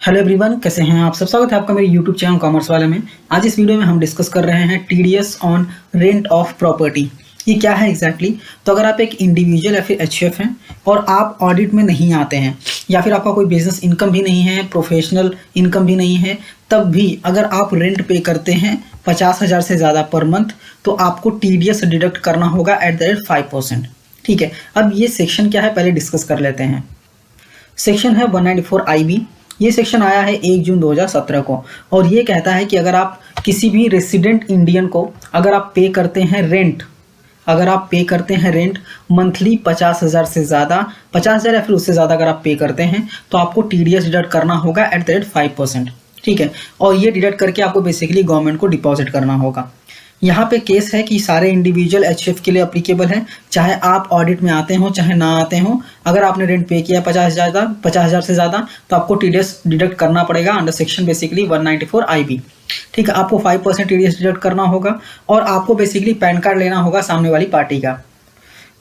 Hello everyone, कैसे हैं आप सब। स्वागत है आपका मेरे यूट्यूब चैनल कॉमर्स वाले में। आज इस वीडियो में हम डिस्कस कर रहे हैं TDS on rent of property. ये क्या है एग्जैक्टली तो अगर आप एक इंडिविजुअल या फिर एचयूएफ हैं और आप ऑडिट में नहीं आते हैं या फिर आपका कोई बिजनेस इनकम भी नहीं है, प्रोफेशनल इनकम भी नहीं है, तब भी अगर आप रेंट पे करते हैं 50,000 से ज़्यादा पर मंथ तो आपको टीडीएस डिडक्ट करना होगा एट द रेट 5%। ठीक है, अब ये सेक्शन क्या है पहले डिस्कस कर लेते हैं। सेक्शन है 194 IB। ये सेक्शन आया है 1 जून 2017 को और ये कहता है कि अगर आप किसी भी रेसिडेंट इंडियन को अगर आप पे करते हैं रेंट मंथली 50,000 से ज़्यादा, 50,000 या फिर उससे ज़्यादा अगर आप पे करते हैं तो आपको टीडीएस डिडक्ट करना होगा एट द रेट 5%। ठीक है, और ये डिडक्ट करके आपको बेसिकली गवर्नमेंट को डिपॉजिट करना होगा। यहाँ पे केस है कि सारे इंडिविजुअल एचएफ के लिए अप्लीकेबल है, चाहे आप ऑडिट में आते हो चाहे ना आते हो। अगर आपने रेंट पे किया 50,000 से ज़्यादा तो आपको टीडीएस डिडक्ट करना पड़ेगा अंडर सेक्शन बेसिकली 194 IB। ठीक है, आपको 5% टीडीएस डिडक्ट करना होगा और आपको बेसिकली पैन कार्ड लेना होगा सामने वाली पार्टी का,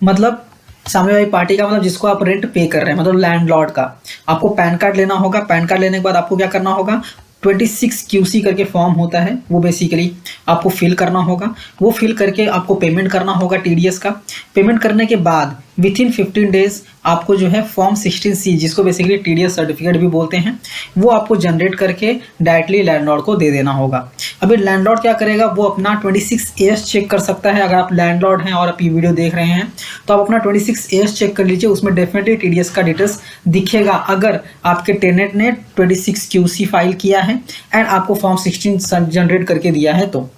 मतलब सामने वाली पार्टी का मतलब जिसको आप रेंट पे कर रहे हैं, मतलब लैंडलॉर्ड का। आपको पैन कार्ड लेना होगा। पैन कार्ड लेने के बाद आपको क्या करना होगा, 26QC करके फॉर्म होता है, वो बेसिकली आपको फिल करना होगा। वो फिल करके आपको पेमेंट करना होगा टीडीएस का। पेमेंट करने के बाद विथिन 15 डेज आपको जो है फॉर्म 16C, जिसको बेसिकली टीडीएस सर्टिफिकेट भी बोलते हैं, वो आपको जनरेट करके डायरेक्टली लैंडलॉर्ड को दे देना होगा। अभी लैंडलॉर्ड क्या करेगा, वो अपना 26AS चेक कर सकता है। अगर आप लैंडलॉर्ड हैं और आप ये वीडियो देख रहे हैं तो आप अपना 26AS चेक कर लीजिए, उसमें डेफिनेटली टीडीएस का डिटेल्स दिखेगा अगर आपके टेनेंट ने 26QC फाइल किया है एंड आपको फॉर्म 16 जनरेट करके दिया है। तो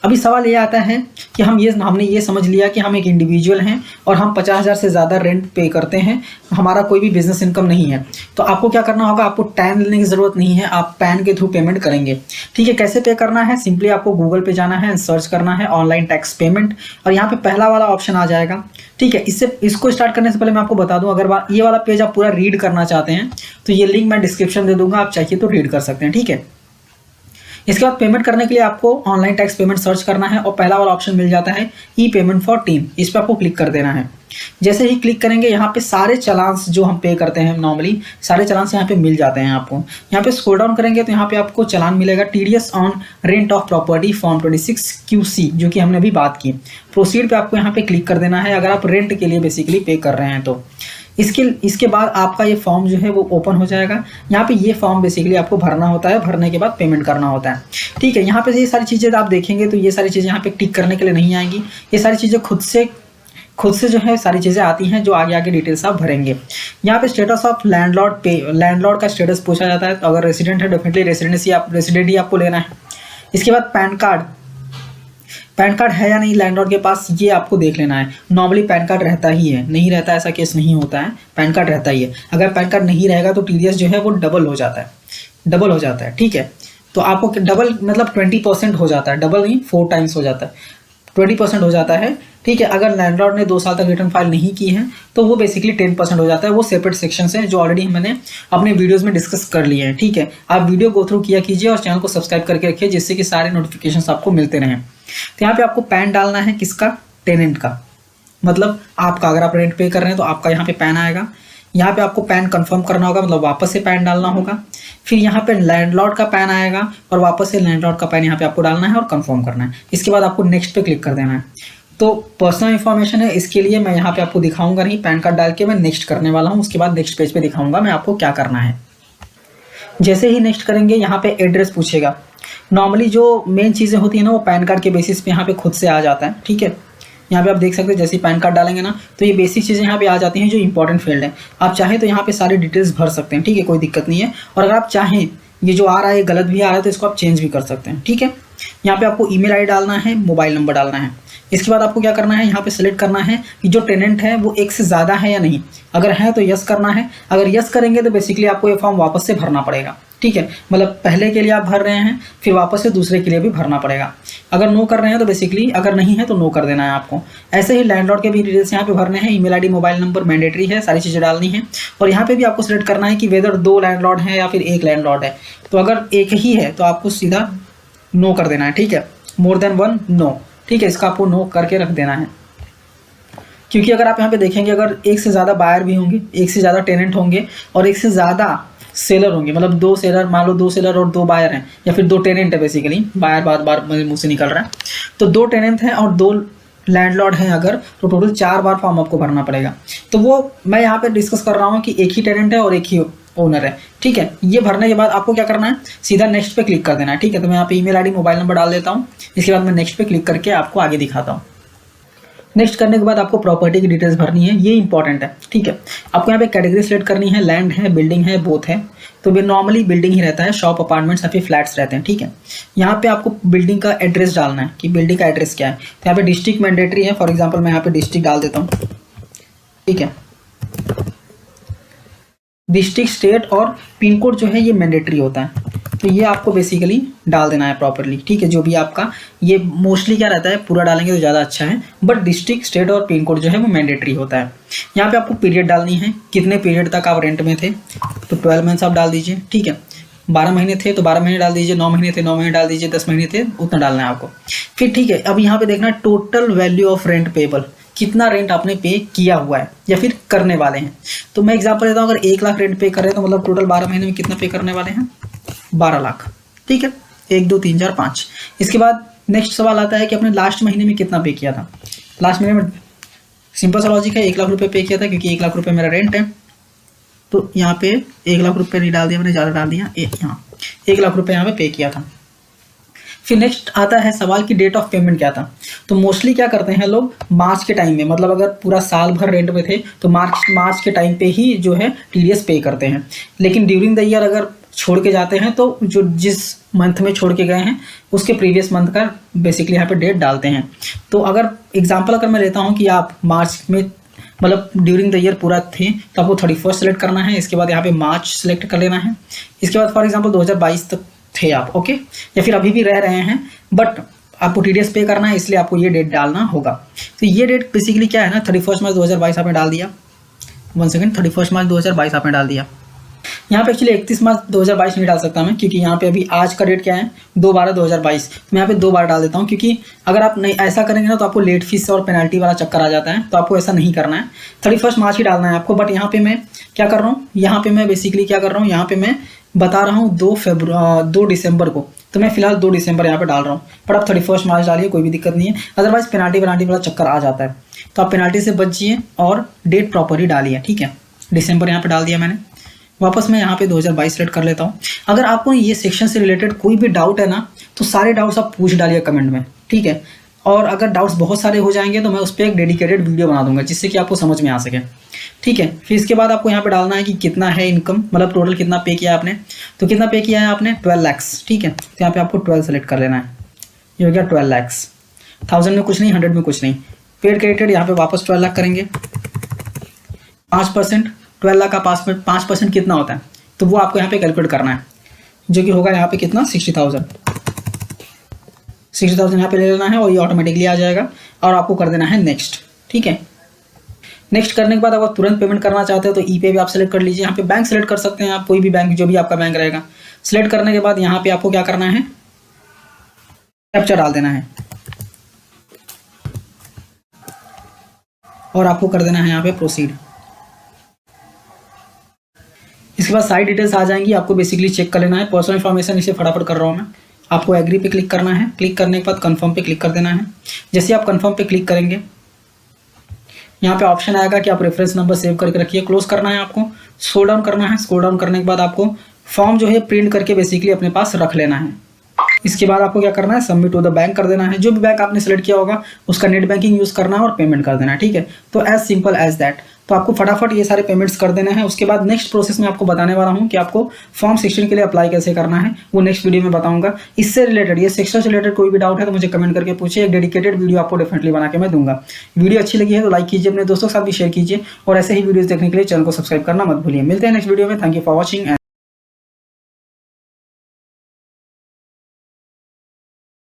अभी सवाल ये आता है कि हमने ये समझ लिया कि हम एक इंडिविजुअल हैं और हम 50,000 से ज़्यादा रेंट पे करते हैं, हमारा कोई भी बिजनेस इनकम नहीं है, तो आपको क्या करना होगा, आपको टैन लेने की ज़रूरत नहीं है, आप पैन के थ्रू पेमेंट करेंगे। ठीक है, कैसे पे करना है, सिंपली आपको गूगल पे जाना है, सर्च करना है ऑनलाइन टैक्स पेमेंट और यहाँ पे पहला वाला ऑप्शन आ जाएगा। ठीक है, इसको स्टार्ट करने से पहले मैं आपको बता दूं, अगर ये वाला पेज आप पूरा रीड करना चाहते हैं तो ये लिंक मैं डिस्क्रिप्शन दे दूंगा, आप चाहिए तो रीड कर सकते हैं। ठीक है, इसके बाद पेमेंट करने के लिए आपको ऑनलाइन टैक्स पेमेंट सर्च करना है और पहला वाला ऑप्शन मिल जाता है ई पेमेंट फॉर टीम। इस पर आपको क्लिक कर देना है। जैसे ही क्लिक करेंगे यहाँ पे सारे चालान्स जो हम पे करते हैं नॉर्मली, सारे चालान्स यहाँ पे मिल जाते हैं आपको। यहाँ पे स्क्रॉल डाउन करेंगे तो यहाँ पे आपको चालान मिलेगा TDS on rent of property form 26QC, जो कि हमने अभी बात की। प्रोसीड पे आपको यहाँ पे क्लिक कर देना है अगर आप रेंट के लिए बेसिकली पे कर रहे हैं तो। इसके बाद आपका ये फॉर्म जो है वो ओपन हो जाएगा। यहाँ पे ये फॉर्म बेसिकली आपको भरना होता है, भरने के बाद पेमेंट करना होता है। ठीक है, यहाँ पे ये सारी चीज़ें आप देखेंगे तो ये सारी चीज़ें यहाँ पे टिक करने के लिए नहीं आएंगी। ये सारी चीज़ें खुद से जो है सारी चीज़ें आती हैं, जो आगे डिटेल्स आप भरेंगे। यहाँ पे स्टेटस ऑफ लैंडलॉर्ड का स्टेटस पूछा जाता है, तो अगर रेसिडेंट है डेफिनेटली रेसिडेंट ही आपको लेना है। इसके बाद पैन कार्ड है या नहीं लैंडलॉर्ड के पास, ये आपको देख लेना है। नॉर्मली पैन कार्ड रहता ही है, नहीं रहता ऐसा केस नहीं होता है, पैन कार्ड रहता ही है। अगर पैन कार्ड नहीं रहेगा तो टीडीएस जो है वो डबल हो जाता है। ठीक है, तो आपको डबल मतलब 20% हो जाता है, डबल नहीं 4 टाइम्स हो जाता है, 20% हो जाता है। ठीक है, अगर लैंडलॉर्ड ने 2 साल तक रिटर्न फाइल नहीं की है तो वो बेसिकली 10% हो जाता है। वो सेपरेट सेक्शन है जो ऑलरेडी मैंने अपने वीडियोस में डिस्कस कर लिए हैं। ठीक है, आप वीडियो गो थ्रू किया कीजिए और चैनल को सब्सक्राइब करके रखिए जिससे कि सारे नोटिफिकेशंस आपको मिलते रहें। तो यहाँ पे आपको पैन डालना है, किसका, टेनेंट का, मतलब आपका। अगर आप रेंट पे कर रहे हैं तो आपका यहाँ पे पैन आएगा। यहाँ पे आपको पैन कंफर्म करना होगा, मतलब वापस से पैन डालना होगा। फिर यहाँ पे लैंडलॉर्ड का पैन आएगा और वापस से लैंडलॉर्ड का पैन यहाँ पे आपको डालना है और कंफर्म करना है। इसके बाद आपको नेक्स्ट पे क्लिक कर देना है। तो पर्सनल इन्फॉर्मेशन है, इसके लिए मैं यहाँ पे आपको दिखाऊंगा नहीं, पैन कार्ड डाल के मैं नेक्स्ट करने वाला हूँ। उसके बाद नेक्स्ट पेज पे दिखाऊंगा मैं आपको क्या करना है। जैसे ही नेक्स्ट करेंगे यहाँ पे एड्रेस पूछेगा। नॉर्मली जो मेन चीज़ें होती हैं ना वो पैन कार्ड के बेसिस पे यहाँ पे खुद से आ जाता है। ठीक है, यहाँ पे आप देख सकते हैं जैसे ही पैन कार्ड डालेंगे ना तो ये बेसिक चीज़ें यहाँ पे आ जाती हैं जो इंपॉर्टेंट फील्ड है। आप चाहें तो यहाँ पे सारी डिटेल्स भर सकते हैं। ठीक है, कोई दिक्कत नहीं है। और अगर आप चाहें ये जो आ रहा है गलत भी आ रहा है तो इसको आप चेंज भी कर सकते हैं। ठीक है, यहाँ पे आपको ईमेल आईडी डालना है, मोबाइल नंबर डालना है। इसके बाद आपको क्या करना है, यहाँ पे सिलेक्ट करना है कि जो टेनेंट है वो एक से ज़्यादा है या नहीं। अगर है तो यस करना है। अगर यस करेंगे तो बेसिकली आपको ये फॉर्म वापस से भरना पड़ेगा। ठीक है, मतलब पहले के लिए आप भर रहे हैं फिर वापस से दूसरे के लिए भी भरना पड़ेगा। अगर नो कर रहे हैं तो बेसिकली, अगर नहीं है तो नो कर देना है आपको। ऐसे ही लैंडलॉर्ड के भी डिटेल्स यहाँ पे भरने हैं, email ID, mobile number mandatory है, सारी चीज़ें डालनी है। और यहाँ पे भी आपको सिलेक्ट करना है कि वेदर 2 लैंडलॉर्ड है या फिर 1 लैंडलॉर्ड है। तो अगर एक ही है तो आपको सीधा नो कर देना है। ठीक है, मोर देन 1 नो। ठीक है, इसका आपको नो करके रख देना है, क्योंकि अगर आप यहाँ पे देखेंगे अगर एक से ज़्यादा बायर भी होंगे, एक से ज़्यादा टेनेंट होंगे और एक से ज़्यादा सेलर होंगे, मतलब 2 सेलर, मान लो 2 सेलर और 2 बायर हैं, या फिर 2 टेनेंट है बेसिकली, बायर बार बार मेरे मुंह से निकल रहा है, तो 2 टेनेंट हैं और 2 लैंडलॉर्ड हैं अगर, तो टोटल 4 बार फॉर्म आपको भरना पड़ेगा। तो वो मैं यहाँ पे डिस्कस कर रहा हूँ कि एक ही टेनेंट है और एक ही ओनर है, ठीक है। ये भरने के बाद आपको क्या करना है, सीधा नेक्स्ट पे क्लिक कर देना है, ठीक है। तो मैं यहाँ पे ईमेल आईडी मोबाइल नंबर डाल देता हूँ, इसके बाद मैं नेक्स्ट पे क्लिक करके आपको आगे दिखाता हूँ। नेक्स्ट करने के बाद आपको प्रॉपर्टी की डिटेल्स भरनी है, ये इंपॉर्टेंट है, ठीक है। आपको यहाँ पे कैटेगरी सेलेक्ट करनी है, लैंड है, बिल्डिंग है, बोथ है। तो भी नॉर्मली बिल्डिंग ही रहता है, शॉप अपार्टमेंट्स या फिर फ्लैट्स रहते हैं, ठीक है। यहाँ पे आपको बिल्डिंग का एड्रेस डालना है कि बिल्डिंग का एड्रेस क्या है। तो यहाँ पे डिस्ट्रिक्ट मैंडेटरी है, फॉर एग्जाम्पल मैं यहाँ पे डिस्ट्रिक्ट डाल देता हूँ, ठीक है। डिस्ट्रिक्ट, स्टेट और पिन कोड जो है ये मैंडेटरी होता है, तो ये आपको बेसिकली डाल देना है प्रॉपरली, ठीक है। जो भी आपका ये मोस्टली क्या रहता है, पूरा डालेंगे तो ज़्यादा अच्छा है, बट डिस्ट्रिक्ट, स्टेट और पिन कोड जो है वो मैंडेटरी होता है। यहाँ पे आपको पीरियड डालनी है, कितने पीरियड तक आप रेंट में थे, तो 12 मंथ्स आप डाल दीजिए, ठीक है। 12 महीने थे तो 12 महीने डाल दीजिए, 9 महीने थे 9 महीने डाल दीजिए, 10 महीने थे उतना डालना है आपको, फिर ठीक है। अब यहाँ पे देखना है total value of rent payable, कितना रेंट आपने पे किया हुआ है या फिर करने वाले हैं। तो मैं एग्जांपल देता हूँ, अगर 1 लाख रेंट पे कर रहे हैं तो मतलब टोटल 12 महीने में कितना पे करने वाले हैं, 12 लाख, ठीक है। 1 2 3 4 5। इसके बाद नेक्स्ट सवाल आता है कि आपने लास्ट महीने में कितना पे किया था। लास्ट महीने में सिंपल सा लॉजिक है, 1 लाख रुपए पे किया था क्योंकि 1 लाख रुपए मेरा रेंट है, तो यहाँ पे 1 लाख रुपए नहीं डाल दिया मैंने, ज़्यादा डाल दिया, यहाँ 1 लाख रुपए यहाँ पे किया था। फिर नेक्स्ट आता है सवाल की डेट ऑफ पेमेंट क्या था। तो मोस्टली क्या करते हैं लोग, मार्च के टाइम में, मतलब अगर पूरा साल भर रेंट में थे तो मार्च के टाइम पे ही जो है टीडीएस पे करते हैं। लेकिन ड्यूरिंग द ईयर अगर छोड़ के जाते हैं तो जो जिस मंथ में छोड़ के गए हैं उसके प्रीवियस मंथ का बेसिकली यहाँ पे डेट डालते हैं। तो अगर एग्जांपल अगर मैं लेता हूँ कि आप मार्च में मतलब ड्यूरिंग द ईयर पूरा थे तो आपको 31 सेलेक्ट करना है, इसके बाद यहाँ पे मार्च सेलेक्ट कर लेना है, इसके बाद फॉर एग्जांपल 2022 तक थे आप, ओके, या फिर अभी भी रह रहे हैं बट आपको टीडीएस पे करना है, इसलिए आपको ये डेट डालना होगा। तो ये डेट बेसिकली क्या है ना, 31 मार्च 2022 आपने डाल दिया, 31 मार्च 2022 आपने डाल दिया। यहाँ पे एक्चुअली 31 मार्च 2022 नहीं डाल सकता मैं, क्योंकि यहाँ पे अभी आज का डेट क्या है 2/12/2022, मैं यहाँ पे 2 बार डाल देता हूँ, क्योंकि अगर आप नहीं ऐसा करेंगे ना तो आपको लेट फीस और पेनल्टी वाला चक्कर आ जाता है, तो आपको ऐसा नहीं करना है, 31 मार्च ही डालना है आपको। बट यहाँ पे मैं क्या कर रहा हूँ, यहाँ पे मैं बेसिकली क्या कर रहा हूँ, यहाँ पे मैं बता रहा हूँ 2 दिसंबर को, तो मैं फिलहाल 2 दिसंबर यहाँ पे डाल रहा हूँ, पर आप 31 मार्च डालिए, कोई भी दिक्कत नहीं है। अदरवाइज पेनाल्टी वाला चक्कर आ जाता है, तो आप पेनाल्टी से बचिए और डेट प्रॉपरली डालिए, ठीक है। दिसंबर यहाँ पे डाल दिया मैंने, वापस मैं यहाँ पे 2022 सेलेक्ट कर लेता हूँ। अगर आपको ये सेक्शन से रिलेटेड कोई भी डाउट है ना तो सारे डाउट्स आप पूछ डालिए कमेंट में, ठीक है। और अगर डाउट्स बहुत सारे हो जाएंगे तो मैं उस पर एक डेडिकेटेड वीडियो बना दूंगा जिससे कि आपको समझ में आ सके, ठीक है। फिर इसके बाद आपको यहाँ पे डालना है कि कितना है इनकम, मतलब टोटल कितना पे किया आपने। तो कितना पे किया है आपने, 12 लाख, ठीक है। तो यहाँ पे आपको 12 सेलेक्ट कर लेना है, ये हो गया 12 लाख, 1000 में कुछ नहीं, 100 में कुछ नहीं। पेड क्रेडिटेड यहाँ पे वापस 12 लाख करेंगे, 5%, 12 लाख का 5% कितना होता है, तो वो आपको यहाँ पे कैलकुलेट करना है, जो कि होगा यहाँ पे कितना 60,000 यहाँ पे ले लेना है और ये ऑटोमेटिकली आ जाएगा और आपको कर देना है नेक्स्ट, ठीक है। नेक्स्ट करने के बाद अगर तुरंत पेमेंट करना चाहते हो तो ई पे भी आप सेलेक्ट कर लीजिए। यहाँ पे बैंक सेलेक्ट कर सकते हैं आप, कोई भी बैंक, जो भी आपका बैंक रहेगा। सेलेक्ट करने के बाद यहाँ पे आपको क्या करना है, कैप्चा डाल देना है और आपको कर देना है यहाँ पे प्रोसीड। इसके बाद साइड डिटेल्स आ जाएंगी, आपको बेसिकली चेक कर लेना है। पर्सनल इन्फॉर्मेशन इसे फटाफट कर रहा हूँ मैं। आपको एग्री पे क्लिक करना है, क्लिक करने के बाद कंफर्म पे क्लिक कर देना है। जैसे आप कंफर्म पे क्लिक करेंगे यहाँ पे ऑप्शन आएगा कि आप रेफरेंस नंबर सेव करके रखिए, क्लोज करना है आपको, स्क्रॉल डाउन करना है। स्क्रॉल डाउन करने के बाद आपको फॉर्म जो है प्रिंट करके बेसिकली अपने पास रख लेना है। इसके बाद आपको क्या करना है, सबमिट टू द बैंक कर देना है। जो भी बैंक आपने सेलेक्ट किया होगा उसका नेट बैंकिंग यूज़ करना है और पेमेंट कर देना है, ठीक है। तो एज सिंपल एज दैट। तो आपको फटाफट ये सारे पेमेंट्स कर देना है। उसके बाद नेक्स्ट प्रोसेस में आपको बताने वाला हूँ कि आपको फॉर्म 16 के लिए अप्लाई कैसे करना है, वो नेक्स्ट वीडियो में बताऊंगा। इससे रिलेटेड, ये सेक्शन से रिलेटेड कोई भी डाउट है तो मुझे कमेंट करके पूछिए, एक डेडिकेटेड वीडियो आपको डेफिनेटली बना के मैं दूंगा। वीडियो अच्छी लगी है तो लाइक कीजिए, अपने दोस्तों के साथ भी शेयर कीजिए और ऐसे ही वीडियोस देखने के लिए चैनल को सब्सक्राइब करना मत भूलिए। मिलते हैं नेक्स्ट वीडियो में। Thank you for watching.